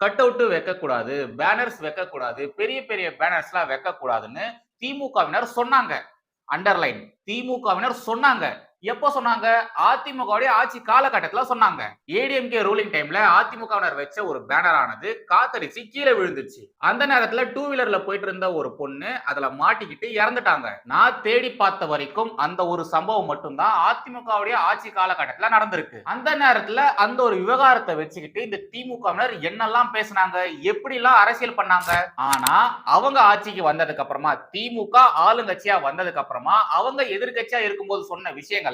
Cut out வைக்கக்கூடாது, banners வைக்கக்கூடாது, பெரிய பெரிய பேனர்ஸ்லாம் வைக்கக்கூடாதுன்னு திமுகவினர் சொன்னாங்க. அண்டர்லைன் திமுகவினர் சொன்னாங்க. எப்போ சொன்னாங்க? அதிமுகவுடைய ஆட்சி காலகட்டத்துல சொன்னாங்க. ஏடிஎம்கே ரூலிங் டைம்ல அதிமுகவினர் வச்ச ஒரு பேனர் ஆனது காத்தடிச்சு கீழே விழுந்துச்சு. அந்த நேரத்துல டூ வீலர்ல போயிட்டு இருந்த ஒரு பொண்ணு அதுல மாட்டிக்கிட்டு இறந்துட்டாங்க. நான் தேடி பார்த்த வரைக்கும் அந்த ஒரு சம்பவம் மட்டும்தான் அதிமுகவுடைய ஆட்சி காலகட்டத்துல நடந்திருக்கு. அந்த நேரத்துல அந்த ஒரு விவகாரத்தை வச்சுக்கிட்டு இந்த திமுகவினர் என்னெல்லாம் பேசினாங்க, எப்படி எல்லாம் அரசியல் பண்ணாங்க. ஆனா அவங்க ஆட்சிக்கு வந்ததுக்கு அப்புறமா, திமுக ஆளுங்கட்சியா வந்ததுக்கு அப்புறமா அவங்க எதிர்கட்சியா இருக்கும்போது சொன்ன விஷயங்களை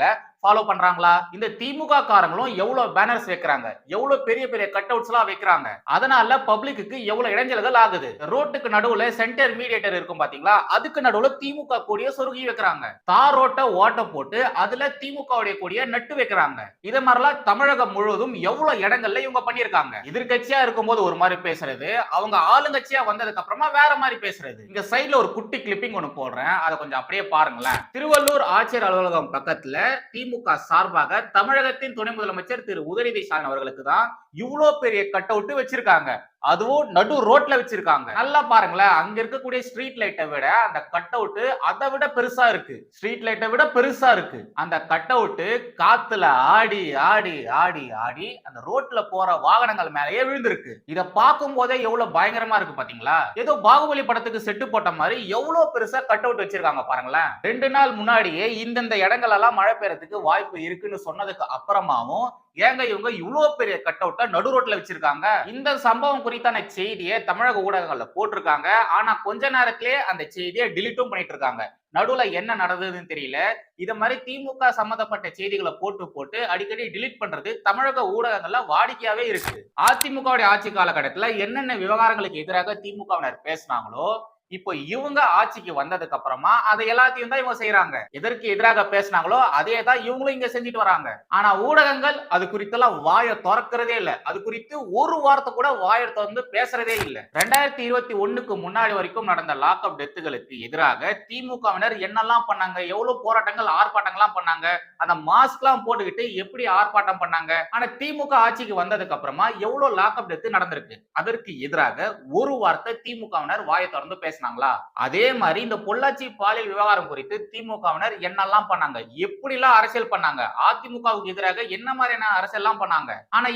ஃபாலோ பண்றாங்களா? இந்த திமுக காரங்களும் எவ்வளவு பேனர்ஸ் வைக்கிறாங்க, எவ்வளவு பெரிய பெரிய கட் அவுட்ஸ் எல்லாம் வைக்கிறாங்க. அதனால பப்ளிக்கு எவ்வளவு இடைஞ்சல்கள் ஆகுது. ரோட்டுக்கு நடுவுல சென்டர் மீடியேட்டர் இருக்கும் பாத்தீங்களா, அதுக்கு நடுவுல திமுக கொடிய சொருகி வைக்கிறாங்க. தார் ரோட்ட ஓட்ட போட்டு அதுல திமுக உடைய கொடிய நட்டு வைக்கிறாங்க. இத மாதிரிலாம் தமிழகம் முழுவதும் எவ்வளவு இடங்கள்ல இவங்க பண்ணிருக்காங்க. எதிர்கட்சியா இருக்கும்போது ஒரு மாதிரி பேசுறது, அவங்க ஆளுங்கட்சியா வந்ததுக்கு அப்புறமா வேற மாதிரி பேசுறது. இங்க சைடுல ஒரு குட்டி கிளிப்பிங் ஒன்னு போடுறேன், அதை கொஞ்சம் அப்படியே பாருங்களேன். திருவள்ளூர் ஆட்சியர் அலுவலகம் பக்கத்துல திமுக சார்பாக தமிழகத்தின் துணை முதலமைச்சர் திரு உதயநிதி ஸ்டாலின் அவர்களுக்கு தான் இவ்வளவு பெரிய கட் அவுட் வச்சிருக்காங்க. அதுவும் நடு ரோட்ல வச்சிருக்காங்க. நல்லா பாருங்களேன், அங்க இருக்கக்கூடிய ஸ்ட்ரீட் லைட்டை விட அந்த கட் அவுட் அதை விட பெருசா இருக்கு. ஸ்ட்ரீட் லைட்டை விட பெருசா இருக்கு. அந்த கட் அவுட் காத்துல ஆடி ஆடி ஆடி ஆடி அந்த ரோட்ல போற வாகனங்கள் மேலேயே விழுந்திருக்கு. இத பார்க்கும் போதே எவ்வளவு பயங்கரமா இருக்கு பாத்தீங்களா? ஏதோ பாகுபலி படத்துக்கு செட்டு போட்ட மாதிரி எவ்வளவு பெருசா கட் அவுட் வச்சிருக்காங்க பாருங்களேன். 2 நாள் முன்னாடியே இந்தந்த இடங்கள் எல்லாம் மழை பெய்யறதுக்கு வாய்ப்பு இருக்குன்னு சொன்னதுக்கு அப்புறமாவும் ஏங்க இவங்க இவ்வளவு பெரிய கட் அவுட்டா நடு ரோட்ல வச்சிருக்காங்க? இந்த சம்பவம் குறித்தான செய்தியை தமிழக ஊடகங்கள்ல போட்டிருக்காங்க. ஆனா கொஞ்ச நேரத்திலே அந்த செய்தியை டிலீட்டும் பண்ணிட்டு இருக்காங்க. நடுவுல என்ன நடந்ததுன்னு தெரியல. இத மாதிரி திமுக சம்பந்தப்பட்ட செய்திகளை போட்டு போட்டு அடிக்கடி டிலீட் பண்றது தமிழக ஊடகங்கள்ல வாடிக்கையாவே இருக்கு. அதிமுக ஆட்சி காலகட்டத்துல என்னென்ன விவகாரங்களுக்கு எதிராக திமுகவினர் பேசினாங்களோ, இப்போ இவங்க ஆட்சிக்கு வந்ததுக்கு அப்புறமா அதை எல்லாத்தையும் தான் இவங்க செய்யறாங்க. எதற்கு எதிராக பேசினாங்களோ அதே தான் இவங்களும் இங்க செஞ்சுட்டு வராங்க. ஆனா ஊடகங்கள் அது குறித்தெல்லாம் வாயை திறக்கிறதே இல்ல. அது குறித்து ஒரு வார்த்தை கூட வாயை திறந்து பேசுறதே இல்ல. 2021க்கு முன்னாடி வரைக்கும் நடந்த லாக் அப் டெத்துகளுக்கு எதிராக திமுகவினர் என்னெல்லாம் பண்ணாங்க, எவ்வளவு போராட்டங்கள் ஆர்ப்பாட்டங்கள்லாம் பண்ணாங்க, அந்த மாஸ்க் எல்லாம் போட்டுக்கிட்டு எப்படி ஆர்ப்பாட்டம் பண்ணாங்க. ஆனா திமுக ஆட்சிக்கு வந்ததுக்கு அப்புறமா எவ்வளவு லாக் அப் டெத்து நடந்திருக்கு. அதற்கு எதிராக ஒரு வார்த்தை திமுகவினர் வாயை திறந்து பேசினாங்களா? அதே மாதிரி இந்த பொள்ளாச்சி பாலியல் விவகாரம் குறித்து திமுகவினர் என்னெல்லாம் பண்ணாங்க, எப்படி எல்லாம் அரசியல் பண்ணாங்க, அதிமுகவுக்கு எதிராக என்ன மாதிரியான அரசியல் எல்லாம் பண்ணாங்க. ஆனா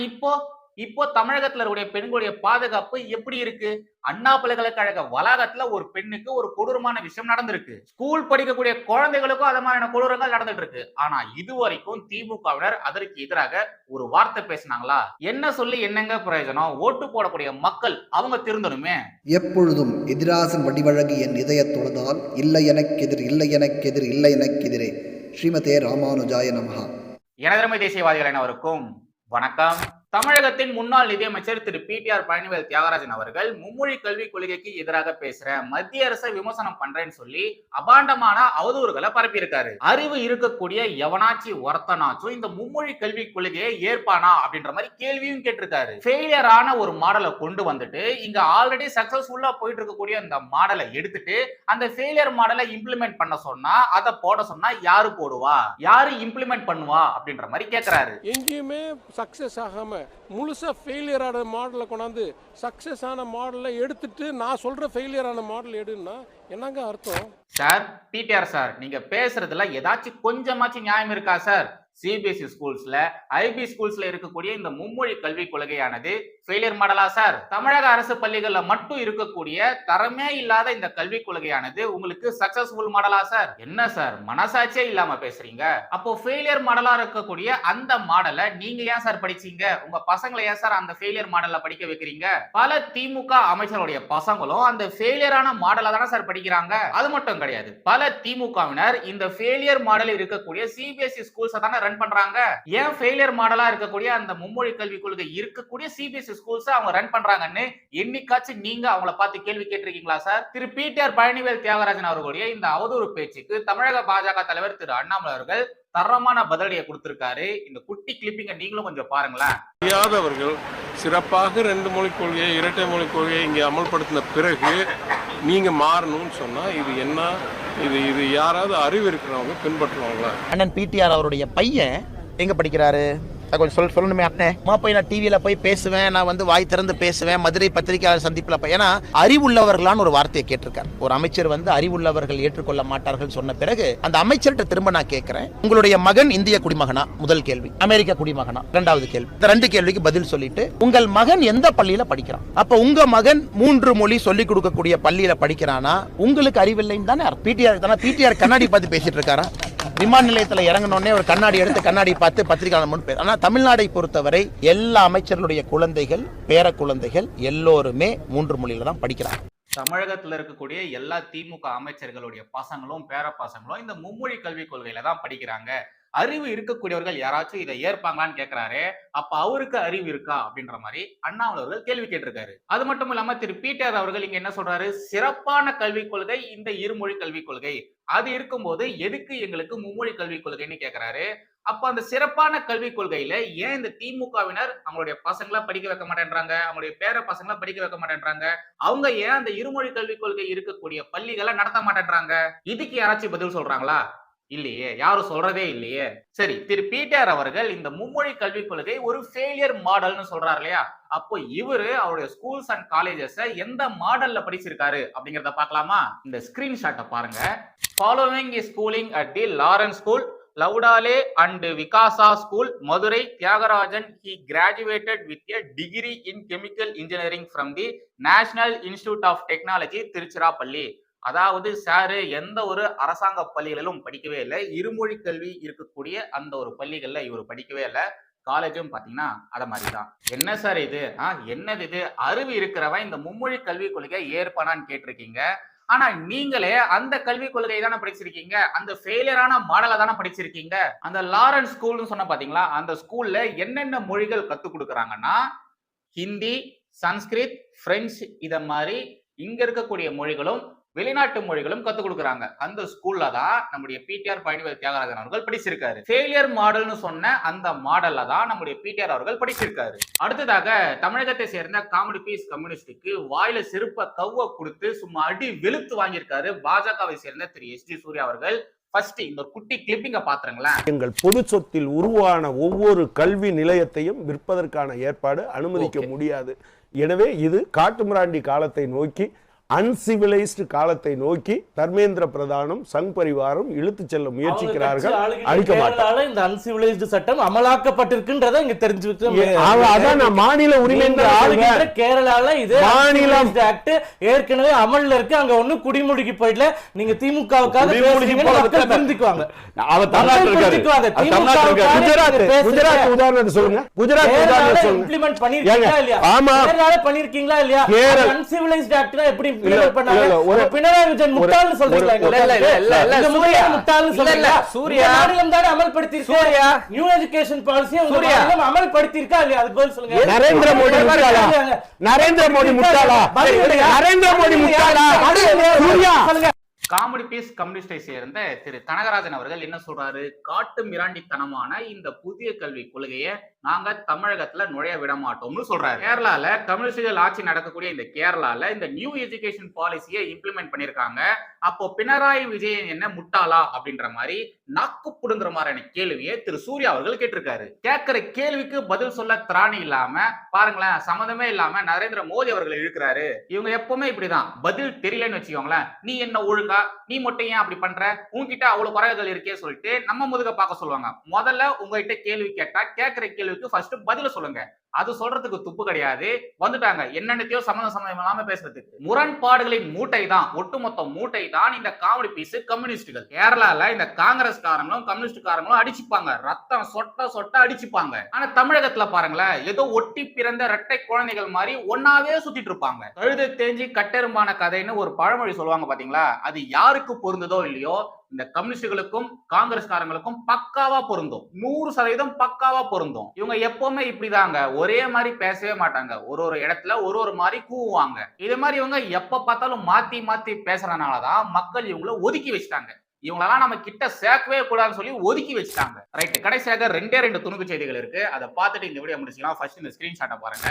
இப்போ தமிழகத்துல இருக்கக்கூடிய பெண்களுடைய பாதுகாப்பு எப்படி இருக்கு? அண்ணா பல்கலைக்கழக வளாகத்துல ஒரு பெண்ணுக்கு ஒரு கொடூரமான விஷயம் நடந்திருக்கு. ஸ்கூல் படிக்கக்கூடிய குழந்தைகளுக்கும் அது மாதிரியான கொடூரங்கள் நடந்துட்டு இருக்கு. ஆனா இதுவரைக்கும் திமுகவினர் அதற்கு எதிராக ஒரு வார்த்தை பேசினாங்களா? என்ன சொல்லி என்னங்க பிரயோஜனம்? ஓட்டு போடக்கூடிய மக்கள் அவங்க திருந்தணுமே. எப்பொழுதும் எதிராசன் வடிவழகு என் இதய தொழுதால் இல்லை எனக்கெதிர் இல்லை எனக்கெதிர் இல்லை எனக்கெதிரே. ஸ்ரீமதே ராமானுஜாய நமஹா. எனதருமை தேசியவாதிகள் அனைவருக்கும் வணக்கம். தமிழகத்தின் முன்னாள் நிதியமைச்சர் திரு பிடிஆர் பழனிவேல் தியாகராஜன் அவர்கள் மும்மொழி கல்விக் கொள்கைக்கு எதிராக பேசுற மத்திய அரசை விமர்சனம் பண்றேன்னு சொல்லி அபாண்டமான அவதூறுகளை பரப்பி இருக்காரு. அறிவு இருக்கக்கூடிய எவனாச்சி ஒருத்தனாச்சும் இந்த மும்மொழி கல்விக் கொள்கையை ஏற்பானா அப்படின்ற மாதிரி கேள்வியும் கேட்டிருக்காரு. ஃபெயிலியரான ஒரு மாடலை கொண்டு வந்துட்டு இங்க ஆல்ரெடி சக்சஸ்ஃபுல்லா போயிட்டு இருக்கக்கூடிய இந்த மாடலை எடுத்துட்டு அந்த ஃபெயிலியர் மாடலை இம்ப்ளிமெண்ட் பண்ண சொன்னா, அதை போட சொன்னா யாரு போடுவா, யாரு இம்ப்ளிமெண்ட் பண்ணுவா அப்படின்ற மாதிரி கேட்கிறாரு. எங்கேயுமே சக்சஸ் ஆகாம முழுசா ஃபெயிலியர் ஆன மாடலை கொண்டாந்து சக்சஸ் ஆன மாடலை எடுத்துட்டு நான் சொல்ற ஃபெயிலியர் ஆன மாடல் எடுன்னா என்னங்க அர்த்தம்? சார் பிடிஆர் சார், நீங்க பேசுறதுல ஏதாச்சும் கொஞ்சமாச்சும் நியாயம் இருக்கா சார்? சிபிஎஸ்இ ஸ்கூல்ஸ்ல, ஐபி ஸ்கூல்ஸ்ல இருக்கக்கூடிய இந்த மும்மொழி கல்விக் கொள்கையானது ஃபெயிலியர் மாடலா சார்? தமிழக அரசு பள்ளிகள்ல மட்டும் இருக்கக்கூடிய தரமே இல்லாத இந்த கல்விக் கொள்கையானது உங்களுக்கு சக்சஸ்ஃபுல் மாடலா சார்? என்ன சார் மனசாட்சியே இல்லாம பேசுறீங்க? அப்போ ஃபெயிலியர் மாடலா இருக்கக்கூடிய அந்த மாடலை நீங்க ஏன் சார் படிச்சீங்க? உங்க பசங்களை ஏன் சார் அந்த ஃபெயிலியர் மாடல்ல படிக்க வைக்கிறீங்க? பல திமுக அமைச்சருடைய பசங்களும் அந்த ஃபெயிலியரான மாடலை தானே சார் படிக்கிறாங்க. அது மட்டும் கிடையாது, பல திமுகவினர் இந்த ஃபெயிலியர் மாடல் இருக்கக்கூடிய சிபிஎஸ்இ ஸ்கூல்ஸ் தானே ரன் பண்றாங்க. ஏன் ஃபெயிலியர் மாடலா இருக்கக்கூடிய அந்த மும்மொழி கல்விக் கொள்கை இருக்கக்கூடிய சிபிஎஸ்இ ஸ்கூல்ஸ் அவங்க ரன் பண்றாங்கன்னு என்னைக்காச்சும் நீங்க அவங்கள பார்த்து கேள்வி கேட்டிருக்கீங்களா சார்? திரு பிடிஆர் பழனிவேல் தியாகராஜன் அவர்களுடைய இந்த அவதூறு பேச்சுக்கு தமிழக பாஜக தலைவர் திரு அண்ணாமலை அவர்கள் தரமான பதிலடியை கொடுத்திருக்காரு. இந்த குட்டி கிளிப்பிங்க நீங்களும் கொஞ்சம் பாருங்களேன். தெரியாதவர்கள் சிறப்பாக 2 மொழி கொள்கையை, இரட்டை மொழி கொள்கையை இங்கே அமல்படுத்தின பிறகு நீங்க மாறணும்னு சொன்னா இது என்ன? இது யாராவது அறிவு இருக்கிறவங்க பின்பற்றுவாங்களா? அண்ணன் பிடிஆர் அவருடைய பையன் எங்க படிக்கிறாரு? கொஞ்சம் சொல்லணுமே அண்ணே. போய் நான் டிவியில போய் பேசுவேன், நான் வந்து வாய் திறந்து பேசுவேன், மதுரை பத்திரிகையாளர் சந்திப்பில் போய். ஏன்னா அறிவுள்ளவர்களான ஒரு வார்த்தையை கேட்டிருக்காரு ஒரு அமைச்சர், வந்து அறிவுள்ளவர்கள் ஏற்றுக்கொள்ள மாட்டார்கள் சொன்ன பிறகு அந்த அமைச்சர்கிட்ட திரும்ப நான் கேட்கிறேன், உங்களுடைய மகன் இந்திய குடிமகனா? முதல் கேள்வி. அமெரிக்க குடிமகனா? இரண்டாவது கேள்வி. இந்த 2 கேள்விக்கு பதில் சொல்லிட்டு உங்கள் மகன் எந்த பள்ளியில படிக்கிறான்? அப்ப உங்க மகன் 3 மொழி சொல்லிக் கொடுக்கக்கூடிய பள்ளியில படிக்கிறானா? உங்களுக்கு அறிவில்லைன்னு தானே பிடிஆர் தானே. பிடிஆர் கண்ணாடி பார்த்து பேசிட்டு இருக்காரா? விமான நிலையத்தில் இறங்கணுன்னே ஒரு கண்ணாடி எடுத்து கண்ணாடி பார்த்து பத்திரிகையாளர் பேர். ஆனால் தமிழ்நாடை பொறுத்தவரை எல்லா அமைச்சர்களுடைய குழந்தைகள், பேர குழந்தைகள் எல்லோருமே 3 மொழியில தான் படிக்கிறாங்க. தமிழகத்துல இருக்கக்கூடிய எல்லா திமுக அமைச்சர்களுடைய பசங்களும் பேர பசங்களும் இந்த மும்மொழி கல்விக் கொள்கையில தான் படிக்கிறாங்க. அறிவு இருக்கக்கூடியவர்கள் யாராச்சும் இதை ஏற்பாங்களான்னு கேட்கிறாரு. அப்ப அவருக்கு அறிவு இருக்கா அப்படின்ற மாதிரி அண்ணாமலை அவர்கள் கேள்வி கேட்டிருக்காரு. அது மட்டும் இல்லாம திரு பிடிஆர் அவர்கள் இங்க என்ன சொல்றாரு, சிறப்பான கல்விக் கொள்கை இந்த இருமொழி கல்விக் கொள்கை, அது இருக்கும்போது எதுக்கு எங்களுக்கு மும்மொழி கல்விக் கொள்கைன்னு கேட்கிறாரு. அப்ப அந்த சிறப்பான கல்விக் கொள்கையில ஏன் இந்த திமுகவினர் அவங்களுடைய பசங்களை படிக்க வைக்க மாட்டேன்றாங்க, அவங்களுடைய பேர பசங்களை படிக்க வைக்க மாட்டேன்றாங்க, அவங்க ஏன் அந்த இருமொழி கல்விக் கொள்கை இருக்கக்கூடிய பள்ளிகளை நடத்த மாட்டேன்றாங்க? இதுக்கு யாராச்சும் பதில் சொல்றாங்களா? இல்லையே, யாரும் சொல்றதே இல்லையே. சரி, திரு பிடிஆர் அவர்கள் இந்த மும்மொழி கல்விக் கொள்கை ஒரு ஃபெயிலியர் மாடல்னு சொல்றாரு இல்லையா? அப்போ இவரு அவருடைய ஸ்கூல்ஸ் அண்ட் காலேஜஸ் எந்த மாடல்ல படிச்சிருக்காரு அப்படிங்கறத பார்க்கலாமா? இந்த ஸ்கிரீன்ஷாட்டை பாருங்க. Following is schooling at the Lawrence school, Laudale and Vikasa School, Madurai, Tyagarajan. He graduated with a degree in chemical engineering from the National Institute of Technology, Tiruchirappalli. அதாவது sir எந்த ஒரு அரசாங்க பள்ளிகளிலும் படிக்கவே இல்லை, இருமொழி கல்வி இருக்கக்கூடிய அந்த ஒரு பள்ளிகள்ல இவர் படிக்கவே இல்லை. காலேஜும் பாத்தீங்கன்னா அத மாதிரிதான். என்ன சார் இது, என்னது இது, அறிவு இருக்கிறவன் இந்த மும்மொழி கல்வி கொள்கை ஏற்பானான்னு கேட்டிருக்கீங்க. ஆனா நீங்களே அந்த கல்விக் கொள்கை தானே படிச்சிருக்கீங்க, அந்த ஃபெயிலியரான மாடலை தானே படிச்சிருக்கீங்க. அந்த லாரன்ஸ் ஸ்கூல்னு சொன்ன பாத்தீங்களா, அந்த ஸ்கூல்ல என்னென்ன மொழிகள் கத்து கொடுக்குறாங்கன்னா ஹிந்தி, சன்ஸ்கிரித், பிரெஞ்சு, இத மாதிரி இங்க இருக்கக்கூடிய மொழிகளும் வெளிநாட்டு மொழிகளும் கத்துக் கொடுக்குறாங்க. அந்த ஸ்கூல்ல தான் நம்முடைய பிடிஆர் பழனிவேல் தியாகராஜன் அவர்கள் படிச்சிருக்காரு. ஃபெயிலியர் மாடல்னு சொன்ன அந்த மாடல்ல தான் நம்முடைய பிடிஆர் அவர்கள் படிச்சிருக்காரு. அடுத்ததாக தமிழகத்தை சேர்ந்த காமெடி பீஸ் கம்யூனிஸ்டுக்கு வாயில செருப்ப கவ்வ கொடுத்து சும்மா அடி வெளுத்து வாங்கியிருக்காரு பாஜகவை சேர்ந்த திரு எஸ் டி சூர்யா அவர்கள். ஃபர்ஸ்ட் இந்த குட்டி கிளிப்பிங்க பாத்துறீங்களா? எங்கள் பொது சொத்தில் உருவான ஒவ்வொரு கல்வி நிலையத்தையும் விற்பதற்கான ஏற்பாடு அனுமதிக்க முடியாது. எனவே இது காட்டுமிராண்டி காலத்தை நோக்கி, அன்சிவிலைஸ்டு காலத்தை நோக்கி தர்மேந்திர பிரதானும் சங் பரிவாரும் இழுத்து செல்ல முயற்சிக்கிறார்கள். அழிக்க மாட்டாங்க. இந்த அன்சிவிலைஸ்டு சட்டம் அமலாக்கப்பட்டிருக்குன்றதை இங்க தெரிஞ்சுக்கிட்டு மாநில உரிமை கேரளால இது மாநில ஆக்ட் ஏற்கனவே அமல்ல இருக்கு. அங்க ஒண்ணு குடிமுடிக்கு போயிடல. நீங்க திமுகவுக்காக தெரிஞ்சுக்குவாங்க. குஜராத் உதாரணத்தை சொல்லுங்க. குஜராத் உதாரணத்தை சொல்லுங்க. இம்ப்ளிமெண்ட் பண்ணிருக்கீங்களா இல்லையா? ஆமா, கேரளால பண்ணிருக்கீங்களா இல்லையா? அன்சிவிலைஸ்டு ஆக்ட்னா எப்படி பினராயி விஜயன் முட்டாள்னு சொல்றீங்களா? இந்த முறையை முட்டாள்னு சொல்றீங்களா? சூர்யா மாநிலம் தானே அமல்படுத்தி சூர்யா நியூ எஜுகேஷன் பாலிசியை மாநிலம் அமல்படுத்தி இருக்கா இல்லையா? அதுக்கு பதில் சொல்லுங்க. நரேந்திர மோடி முட்டாளா? நரேந்திர மோடி முட்டாளா? நரேந்திர மோடி முட்டாளா? சூர்யா சொல்லுங்க. காமெடி பீஸ் கம்யூனிஸ்டை சேர்ந்த திரு கனகராஜன் அவர்கள் என்ன சொல்றாரு, காட்டு மிராண்டித்தனமான இந்த புதிய கல்வி கொள்கையை நாங்க தமிழகத்துல நுழைய விட மாட்டோம்னு சொல்றாரு. கேரளால கம்யூனிஸ்டுகள் ஆட்சி நடக்கக்கூடிய இந்த கேரளால இந்த நியூ எஜுகேஷன் பாலிசியை இம்ப்ளிமெண்ட் பண்ணிருக்காங்க. அப்போ பினராயி விஜயன் என்ன முட்டாளா அப்படின்ற மாதிரி நாக்கு புடுங்குற மாதிரியான கேள்வியை திரு சூர்யா அவர்கள் கேட்டிருக்காரு. கேட்கிற கேள்விக்கு பதில் சொல்ல திராணி இல்லாம பாருங்களேன், சம்மந்தமே இல்லாம நரேந்திர மோடி அவர்கள் இழுக்கிறாரு. இவங்க எப்பவுமே இப்படிதான், பதில் தெரியலன்னு வச்சுக்கோங்களேன், நீ என்ன ஒழுங்கா, நீ மட்டும் ஏன் அப்படி பண்ற, உங்ககிட்ட அவ்வளவு குறைகள் இருக்கே சொல்லிட்டு நம்ம முதுக பார்க்க சொல்லுவாங்க. முதல்ல உங்ககிட்ட கேள்வி கேட்டா கேட்கிற கேள்விக்கு ஃபர்ஸ்ட் பதில சொல்லுங்க. அது சொல்றதுக்கு துப்பு கிடையாது. வந்துட்டாங்க என்னென்னத்தையோ சம்பந்தம் இல்லாம பேசுறதுக்கு. முரண்பாடுகளின் மூட்டை தான், ஒட்டுமொத்த மூட்டை தான் இந்த காமெடி பீஸ் கம்யூனிஸ்டுகள். கேரளால இந்த காங்கிரஸ் காரங்களும் கம்யூனிஸ்ட் காரங்களும் அடிச்சுப்பாங்க, ரத்தம் சொட்ட சொட்ட அடிச்சுப்பாங்க. ஆனா தமிழகத்துல பாருங்களேன், ஏதோ ஒட்டி பிறந்த இரட்டை குழந்தைகள் மாதிரி ஒன்னாவே சுத்திட்டு இருப்பாங்க. கழுதை தேஞ்சி கட்டெரும்பான கதைன்னு ஒரு பழமொழி சொல்லுவாங்க பாத்தீங்களா, அது யாருக்கு பொருந்ததோ இல்லையோ இந்த கம்யூனிஸ்டுகளுக்கும் காங்கிரஸ்காரங்களுக்கும் பக்காவா பொருந்தும். 100% பக்காவா பொருந்தும். இவங்க எப்பவுமே இப்படிதாங்க, ஒரே மாதிரி பேசவே மாட்டாங்க. ஒரு இடத்துல ஒரு மாதிரி கூவுவாங்க. இது மாதிரி இவங்க எப்ப பார்த்தாலும் மாத்தி மாத்தி பேசுறதுனாலதான் மக்கள் இவங்களை ஒதுக்கி வச்சுட்டாங்க. இவங்களெல்லாம் நம்ம கிட்ட சேர்க்கவே கூடாதுன்னு சொல்லி ஒதுக்கி வச்சுட்டாங்க. ரைட், கடைசியாக 2 துணுக்கு செய்திகள் இருக்கு. அதை பார்த்துட்டு இந்த வீடியோ முடிச்சுக்கலாம். ஃபர்ஸ்ட் இந்த ஸ்கிரீன்ஷாட்டை பாருங்க.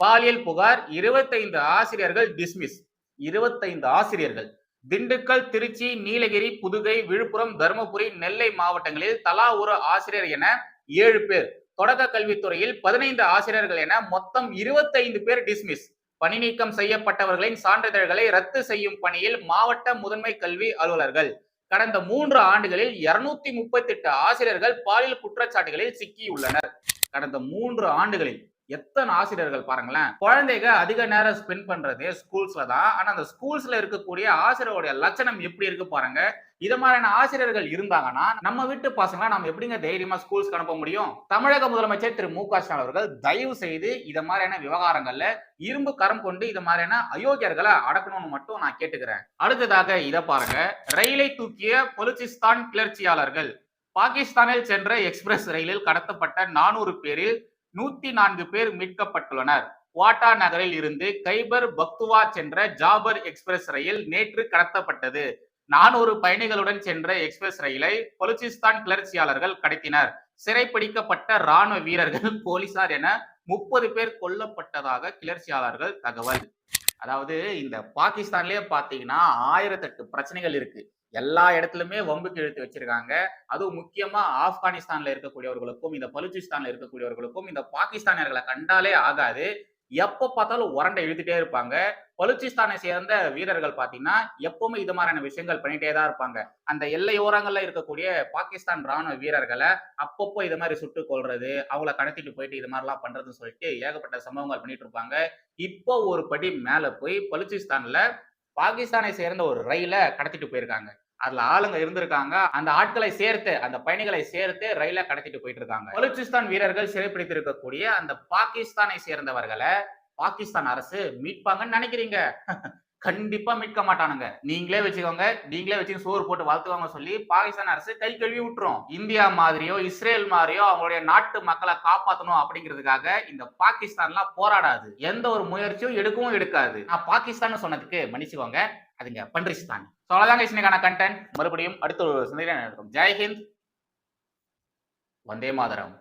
பாலியல் புகார் 25 ஆசிரியர்கள் டிஸ்மிஸ். 25 ஆசிரியர்கள். திண்டுக்கல், திருச்சி, நீலகிரி, புதுகை, விழுப்புரம், தருமபுரி, நெல்லை மாவட்டங்களில் தலா ஒரு ஆசிரியர் என 7 பேர் தொடக்க கல்வித்துறையில் 15 ஆசிரியர்கள் என மொத்தம் 25 பேர் டிஸ்மிஸ். பணி நீக்கம் செய்யப்பட்டவர்களின் சான்றிதழ்களை ரத்து செய்யும் பணியில் மாவட்ட முதன்மை கல்வி அலுவலர்கள். கடந்த 3 ஆண்டுகளில் 238 ஆசிரியர்கள் பாலியல் குற்றச்சாட்டுகளில் சிக்கியுள்ளனர். கடந்த 3 ஆண்டுகளில் எத்தனை ஆசிரியர்கள் பாருங்களேன். குழந்தைங்க அதிக நேரம் ஸ்பெண்ட் பண்றது ஸ்கூல்ஸ்ல தான். ஆனா அந்த ஸ்கூல்ஸ்ல இருக்கக்கூடிய ஆசிரியருடைய லட்சணம் எப்படி இருக்கு பாருங்க. இத மாதிரியான ஆசிரியர்கள் இருந்தாங்கன்னா நம்ம வீட்டு பசங்களை நம்ம எப்படிங்க தைரியமா ஸ்கூல்ஸ்க்கு அனுப்ப முடியும்? தமிழக முதலமைச்சர் திரு மு.க. ஸ்டாலின் அவர்கள் தயவு செய்து இத மாதிரியான விவகாரங்கள்ல இரும்பு கரம் கொண்டு இத மாதிரியான அயோக்கியர்களை அடக்கணும்னு மட்டும் நான் கேட்டுக்கிறேன். அடுத்ததாக இத பாருங்க. ரயிலை தூக்கிய பலுச்சிஸ்தான் கிளர்ச்சியாளர்கள். பாகிஸ்தானில் சென்ற எக்ஸ்பிரஸ் ரயிலில் கடத்தப்பட்ட 400 பேரில் 104 பேர் மீட்கப்பட்டுள்ளனர். குவாட்டா நகரில் இருந்து கைபர் பக்துவா சென்ற ஜாபர் எக்ஸ்பிரஸ் ரயில் நேற்று கடத்தப்பட்டது. 400 பயணிகளுடன் சென்ற எக்ஸ்பிரஸ் ரயிலை பலுச்சிஸ்தான் கிளர்ச்சியாளர்கள் கடத்தினர். சிறைப்பிடிக்கப்பட்ட ராணுவ வீரர்கள், போலீசார் என 30 பேர் கொல்லப்பட்டதாக கிளர்ச்சியாளர்கள் தகவல். அதாவது இந்த பாகிஸ்தான்லயே பாத்தீங்கன்னா 1008 பிரச்சனைகள் இருக்கு. எல்லா இடத்துலயுமே வம்புக்கு இழுத்து வச்சிருக்காங்க. அதுவும் முக்கியமா ஆப்கானிஸ்தான்ல இருக்கக்கூடியவர்களுக்கும் இந்த பலுச்சிஸ்தான்ல இருக்கக்கூடியவர்களுக்கும் இந்த பாகிஸ்தானியர்களை கண்டாலே ஆகாது. எப்ப பார்த்தாலும் உரண்டை இழுத்துட்டே இருப்பாங்க. பலுச்சிஸ்தானை சேர்ந்த வீரர்கள் பாத்தீங்கன்னா எப்பவுமே இது மாதிரியான விஷயங்கள் பண்ணிட்டே தான் இருப்பாங்க. அந்த எல்லையோரங்கள்ல இருக்கக்கூடிய பாகிஸ்தான் ராணுவ வீரர்களை அப்பப்போ இது மாதிரி சுட்டு கொள்றது, அவங்கள கடத்திட்டு போயிட்டு இது மாதிரி எல்லாம் பண்றதுன்னு சொல்லிட்டு ஏகப்பட்ட சம்பவங்கள் பண்ணிட்டு இருப்பாங்க. இப்போ ஒரு படி மேல போய் பலுச்சிஸ்தான்ல பாகிஸ்தானை சேர்ந்த ஒரு ரயில கடத்திட்டு போயிருக்காங்க. அதுல ஆளுங்க இருந்திருக்காங்க. அந்த ஆட்களை சேர்த்து, அந்த பயணிகளை சேர்த்து ரயில கடத்திட்டு போயிட்டு இருக்காங்க. பலுச்சிஸ்தான் வீரர்கள் சிறைப்பிடித்திருக்கக்கூடிய அந்த பாகிஸ்தானை சேர்ந்தவர்களை பாகிஸ்தான் அரசு மீட்பாங்கன்னு நினைக்கிறீங்க? கண்டிப்பா மீட்க மாட்டானுங்க. நீங்களே வச்சுக்கோங்க, நீங்களே வச்சு சோறு போட்டு வளர்த்துவாங்க சொல்லி பாகிஸ்தான் அரசு கை கழுவி விட்டுரும். இந்தியா மாதிரியோ இஸ்ரேல் மாதிரியோ அவங்களுடைய நாட்டு மக்களை காப்பாற்றணும் அப்படிங்கிறதுக்காக இந்த பாகிஸ்தான்லாம் போராடாது. எந்த ஒரு முயற்சியும் எடுக்கவும் எடுக்காது. நான் பாகிஸ்தான் சொன்னதுக்கு மன்னிச்சுக்கோங்க, அதுங்க பன்றிஸ்தான். ஸோ அவ்வளோதாங்க இன்னைக்கான கண்டென்ட். மறுபடியும் அடுத்த ஒரு சிந்தனை நடக்கும். ஜெய் ஹிந்த், வந்தே மாதரம்.